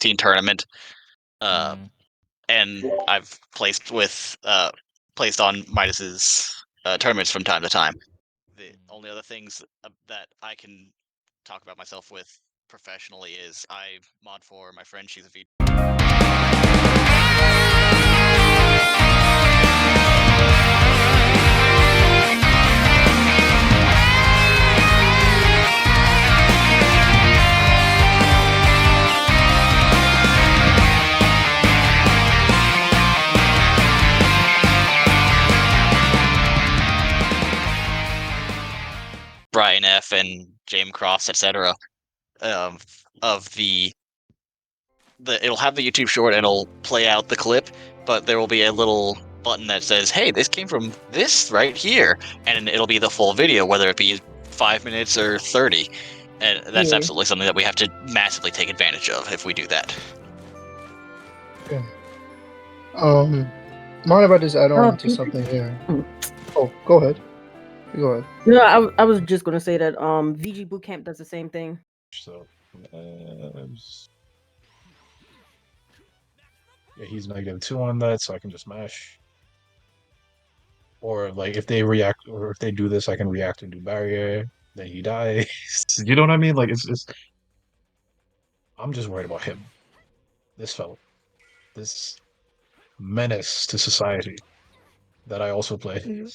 teen tournament, Mm. and I've placed on Midas's tournaments from time to time. The only other things that I can talk about myself with professionally is I mod for my friend. She's a V. Brian F. and James Cross, etc. Of the it'll have the YouTube short and it'll play out the clip, but there will be a little button that says, "Hey, this came from this right here," and it'll be the full video, whether it be 5 minutes or 30. And that's absolutely something that we have to massively take advantage of if we do that. Okay. Mind if I just add on to something here? Oh, go ahead. Go ahead. No, I was just gonna say that VG Bootcamp does the same thing. So, yeah, he's -2 on that, so I can just mash. Or like if they react, or if they do this, I can react and do barrier. Then he dies. You know what I mean? Like it's. I'm just worried about him. This fellow, this menace to society that I also play.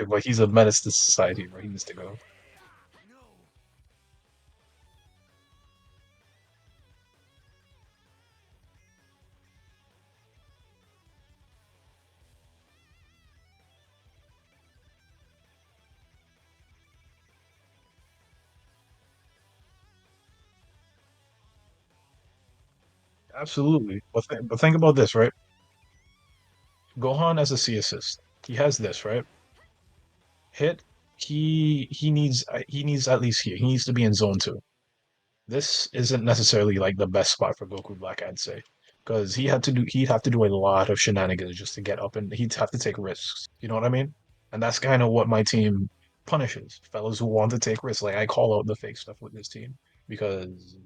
But he's a menace to society, where he needs to go. Absolutely, but think about this, right? Gohan as a C assist, he has this, right? Hit, he needs at least here. He needs to be in zone 2. This isn't necessarily like the best spot for Goku Black, I'd say, because he'd have to do a lot of shenanigans just to get up, and he'd have to take risks. You know what I mean? And that's kind of what my team punishes fellows who want to take risks. Like I call out the fake stuff with this team because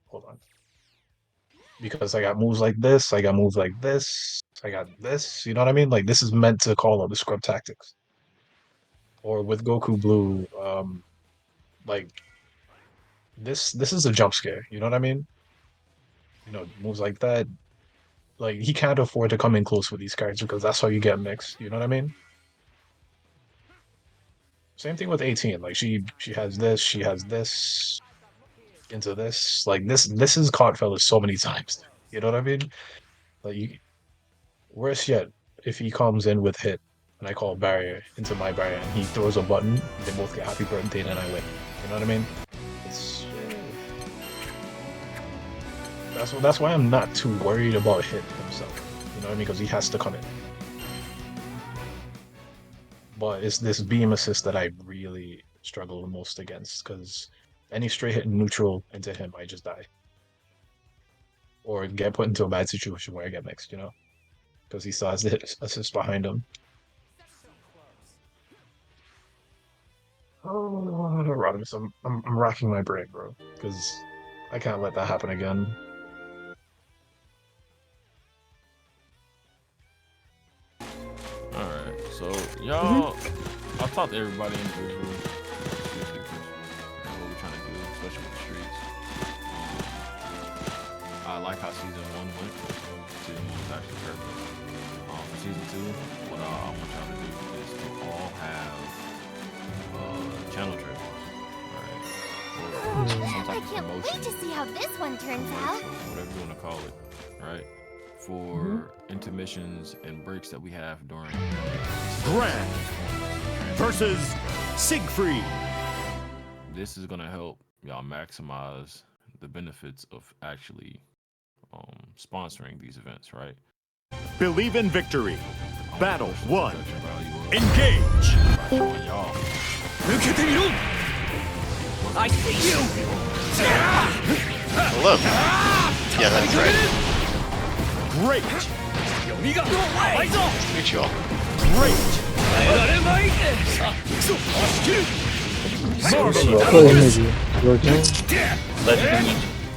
hold on. Because I got moves like this, I got moves like this, I got this, you know what I mean? Like this is meant to call out the scrub tactics. Or with Goku Blue, like this is a jump scare, you know what I mean? You know, moves like that. Like he can't afford to come in close with these cards because that's how you get mixed, you know what I mean? Same thing with 18. Like she has this, she has this into this. Like this is caught fellas so many times. You know what I mean? Like worse yet, if he comes in with hit and I call barrier into my barrier and he throws a button, they both get happy birthday and I win. You know what I mean? It's that's why I'm not too worried about hit himself. You know what I mean? Because he has to come in. But it's this beam assist that I really struggle the most against, because any straight hit neutral into him, I just die. Or get put into a bad situation where I get mixed, you know? Because he still has the hit assist behind him. Oh, Rodimus, I'm racking my brain, bro. Because I can't let that happen again. Alright, so y'all, I'll talk to everybody individually. What we're trying to do, especially with the streets. I like how season 1 went. Season 1 was actually perfect. For season 2, what I want y'all to do is to all have channel trips. Alright. I can't wait to see how this one turns out. Whatever you want to call it. Right? For intermissions and breaks that we have during Gran versus Siegfried. This is gonna help y'all maximize the benefits of actually sponsoring these events, right? Believe in victory. Battle 1. Engage. I see you. Hello. Yeah, that's right. Great! Meet you all. Great!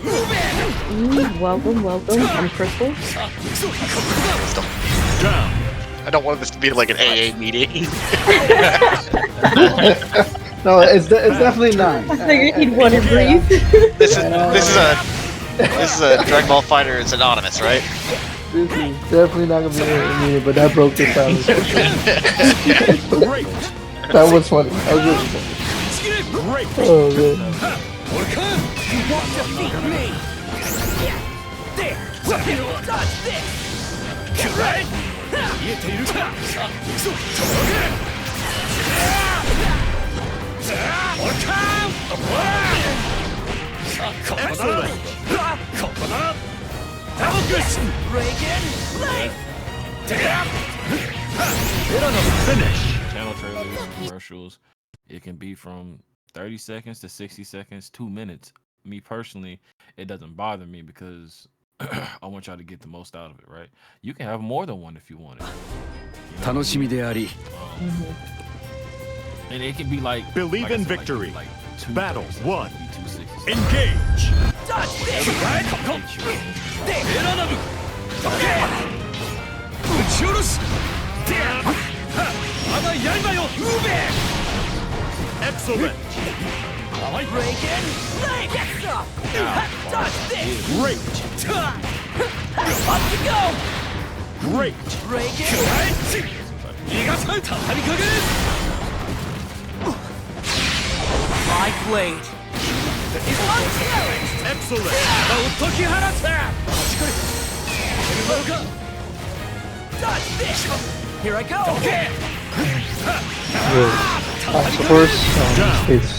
Welcome, welcome. I'm Crystal. Down. I don't want this to be like an AA meeting. No, it's definitely not. I figured he'd want to breathe. This is a Dragon Ball Fighter. It's anonymous, right? This is definitely not gonna be a meeting, but that broke the silence. Great. That was funny. That was really funny. Great. Oh man. You won't defeat me! There! Dodge this! Right? Excellent. Reagan! Life! Finish. Channel trailers, commercials, it can be from 30 seconds to 60 seconds, 2 minutes. Me personally, it doesn't bother me because I want y'all to get the most out of it, right? You can have more than one if you want it. You know what I mean? And it can be like Believe like I in said, like, victory. Like two Battle 30 one. seconds, it can be 260 seconds. Engage. Dodge this! Right? There! Excellent. Reagan! Life! Get up! Dodge this! Great. Up you go! Great. Reagan! My blade is unchallenged! Excellent. Dodge this! Here I go! So first, it's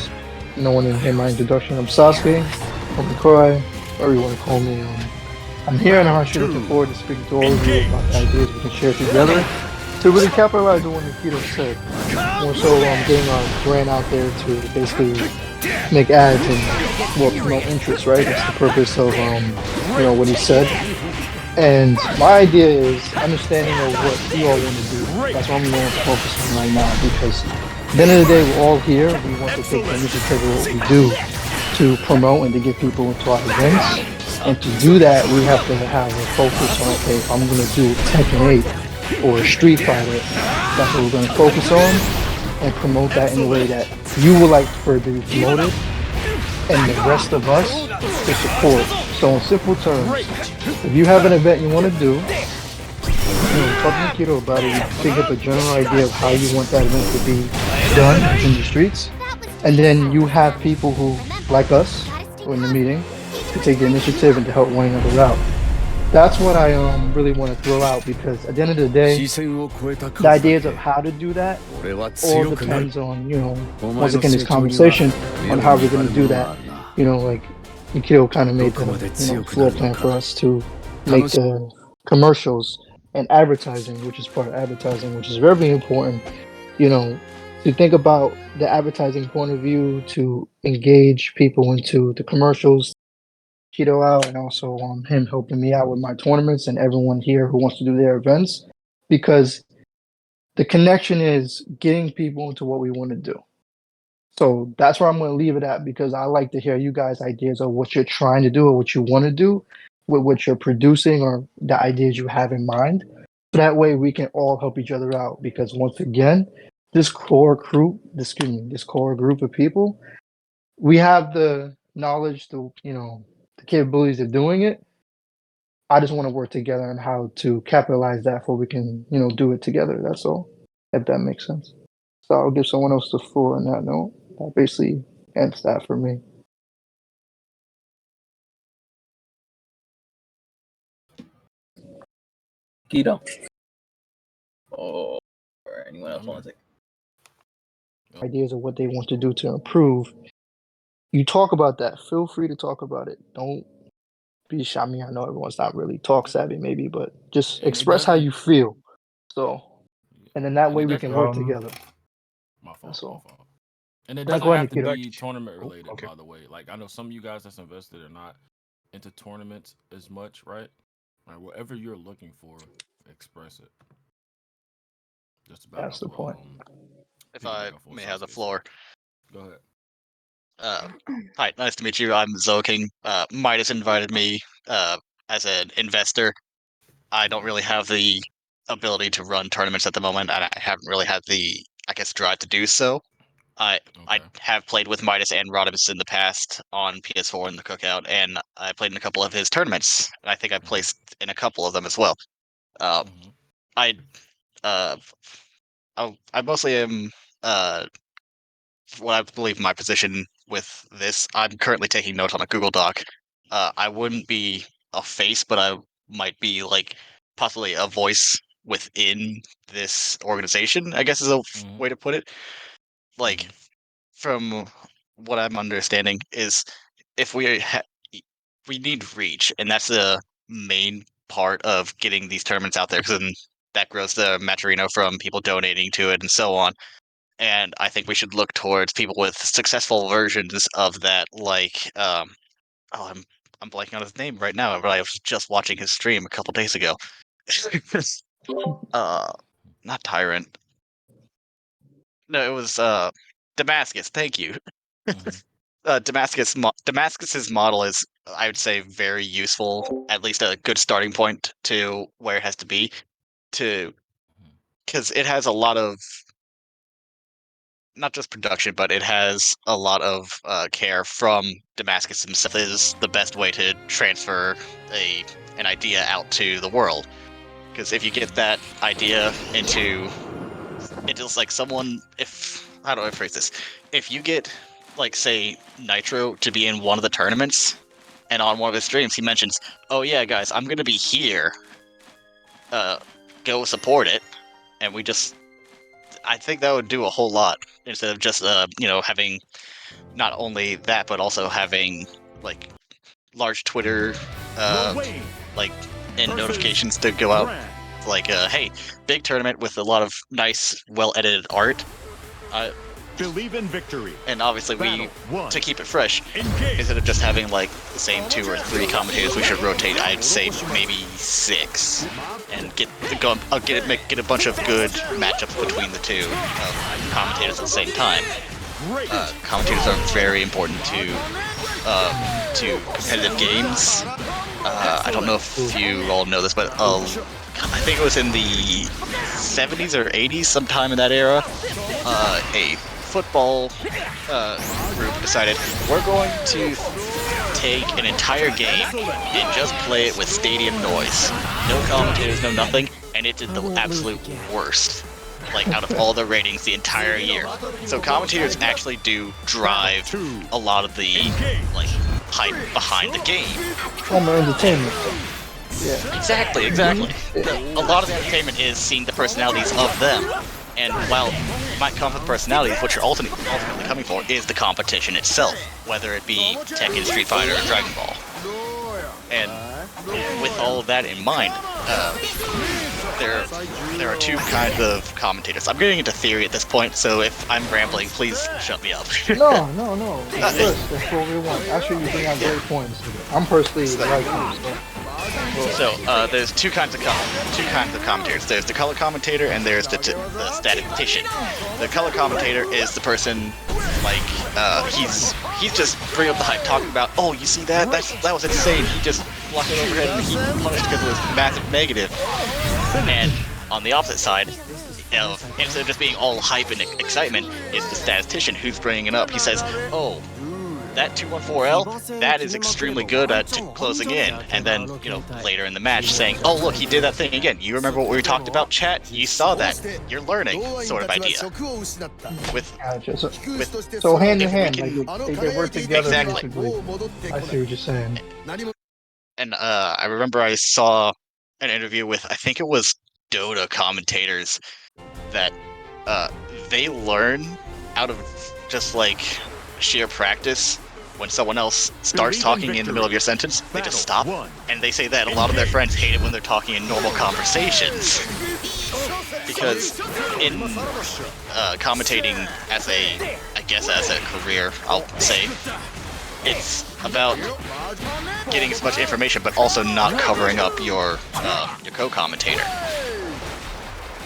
no one didn't hear my introduction. I'm Sasuke, I'm Koi, whatever you want to call me. I'm here and I'm actually looking forward to speaking to all of you about the ideas we can share together to really capitalize on what Nikito said. More so, getting our brand out there to basically make ads and promote interest, right? That's the purpose of what he said. And my idea is understanding of what you all want to do. That's what I'm going to focus on right now, because at the end of the day, we're all here. We want to take the initiative of what we do to promote and to get people into our events. And to do that, we have to have a focus on, okay, if I'm going to do Tekken 8 or Street Fighter, that's what we're going to focus on and promote that in a way that you would like for it to be promoted and the rest of us to support. So in simple terms, if you have an event you want to do, talk to Nikito about it, you think up a general idea of how you want that event to be done in the streets, and then you have people who, like us, who are in the meeting, to take the initiative and to help one another out. That's what I really want to throw out, because at the end of the day, the ideas of how to do that all depends on, once again, this conversation on how we're going to do that. Like Nikito kind of made the floor plan for us to make the commercials and advertising, which is part of advertising, which is very important, to think about the advertising point of view, to engage people into the commercials, Keto out, and also him helping me out with my tournaments and everyone here who wants to do their events, because the connection is getting people into what we want to do. So that's where I'm going to leave it at, because I like to hear you guys' ideas of what you're trying to do or what you want to do with what you're producing or the ideas you have in mind. So that way we can all help each other out, because once again, this core group of people, we have the knowledge, the capabilities of doing it. I just want to work together on how to capitalize that so we can, do it together. That's all, if that makes sense. So I'll give someone else the floor on that note. That basically ends that for me. Keto. Or anyone else want to take? Ideas of what they want to do to improve. You talk about that. Feel free to talk about it. Don't be shy. I mean, I know everyone's not really talk savvy, maybe, but just express how you feel. So, and then that way we can work together. My fault. That's all. My fault. And it Like, doesn't go have ahead, to Nikito. be tournament related, okay. by the way. Like, I know some of you guys that's invested are not into tournaments as much, right? Like, whatever you're looking for, express it. Just about That's the point. If I may have the floor. Go ahead. Hi, nice to meet you. I'm Zoking. Midas invited me as an investor. I don't really have the ability to run tournaments at the moment, and I haven't really had the, I guess, drive to do so. I Okay. have played with Midas and Rodimus in the past on PS4 in the Cookout, and I played in a couple of his tournaments. And I think I placed in a couple of them as well. Uh, Mm-hmm. I uh, I mostly am what I believe my position with this. I'm currently taking notes on a Google Doc. I wouldn't be a face, but I might be like possibly a voice within this organization, I guess is a Mm-hmm. way to put it. Like from what I'm understanding is if we need reach, and that's the main part of getting these tournaments out there, because then that grows the Maturino from people donating to it and so on. And I think we should look towards people with successful versions of that, like oh, I'm blanking on his name right now, but I was just watching his stream a couple days ago. uh, not Tyrant. No, it was Damascus. Thank you. Mm-hmm. Damascus's model is, I would say, very useful. At least a good starting point to where it has to be, to because it has a lot of not just production, but it has a lot of care from Damascus himself. Is the best way to transfer an idea out to the world. Because if you get that idea into, it is like someone. If how do I phrase this? If you get, like, say, Nitro to be in one of the tournaments, and on one of his streams he mentions, "Oh yeah, guys, I'm gonna be here. Go support it," and we just. I think that would do a whole lot instead of just having not only that, but also having like large Twitter like and notifications to go out, like hey, big tournament with a lot of nice, well edited art. Believe in victory. And obviously to keep it fresh, instead of just having like the same 2 or 3 commentators, we should rotate. I'd say maybe 6, and get a bunch of good matchups between the 2 commentators at the same time. Commentators are very important to competitive games. I don't know if you all know this, but I think it was in the 70s or 80s, sometime in that era, a football group decided we're going to take an entire game and just play it with stadium noise. No commentators, no nothing, and it did the absolute worst. Like, out of all the ratings the entire year. So commentators actually do drive a lot of the, like, hype behind the game. From entertainment. Yeah. Exactly. A lot of the entertainment is seeing the personalities of them. And while you might come with personalities, what you're ultimately coming for is the competition itself, whether it be Tekken, Street Fighter, or Dragon Ball. And with all of that in mind, there are 2 kinds of commentators. I'm getting into theory at this point, so if I'm rambling, please shut me up. No. That's what we want. Actually, you bring out great points. I'm personally like you, So there's two kinds of commentators. There's the color commentator and there's the statistician. The color commentator is the person, like, he's just bringing up the hype, talking about, oh, you see that? That was insane. He just blocked it overhead and he punished because it was massive negative. And on the opposite side, instead of just being all hype and excitement, is the statistician who's bringing it up. He says, oh, that 214L, that is extremely good at closing in. And then, later in the match saying, oh, look, he did that thing again. You remember what we talked about, chat? You saw that. You're learning, sort of idea. So hand in hand, like they work together. Exactly. I see what you're saying. And I remember I saw an interview with, I think it was Dota commentators, that they learn out of just, like, sheer practice. When someone else starts talking in the middle of your sentence, they just stop. And they say that a lot of their friends hate it when they're talking in normal conversations. Because in commentating as a career, I'll say, it's about getting as much information, but also not covering up your co-commentator.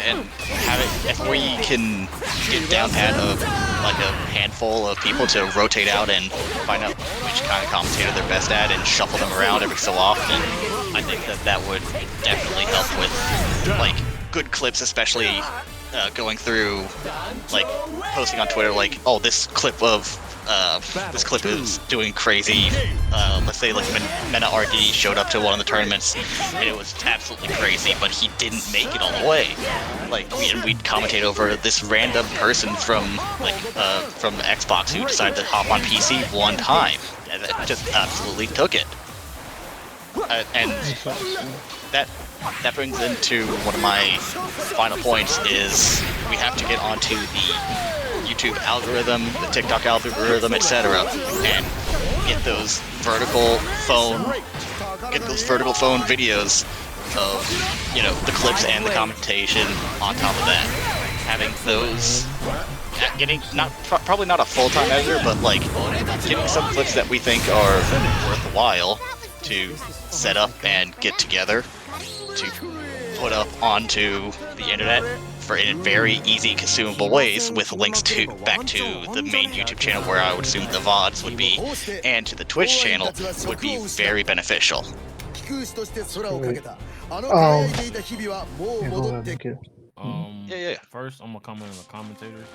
and have it if we can get down pat of like a handful of people to rotate out and find out which kind of commentator they're best at and shuffle them around every so often. I think that would definitely help with like good clips, especially going through like posting on Twitter like, oh, this clip is doing crazy. Let's say like Mena RD showed up to one of the tournaments and it was absolutely crazy, but he didn't make it all the way. Like we'd commentate over this random person from from Xbox who decided to hop on PC one time and that just absolutely took it. And that brings into one of my final points is we have to get onto the YouTube algorithm, the TikTok algorithm, etc., and get those vertical phone videos of, you know, the clips and the commentation on top of that. Having those, getting probably not a full-time editor, but like getting some clips that we think are worthwhile to set up and get together to put up onto the internet for in very easy consumable ways with links back to the main YouTube channel where I would assume the VODs would be, and to the Twitch channel would be very beneficial. First, I'm gonna comment on the commentators,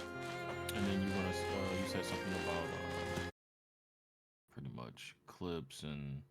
and then you're gonna you said something about pretty much clips and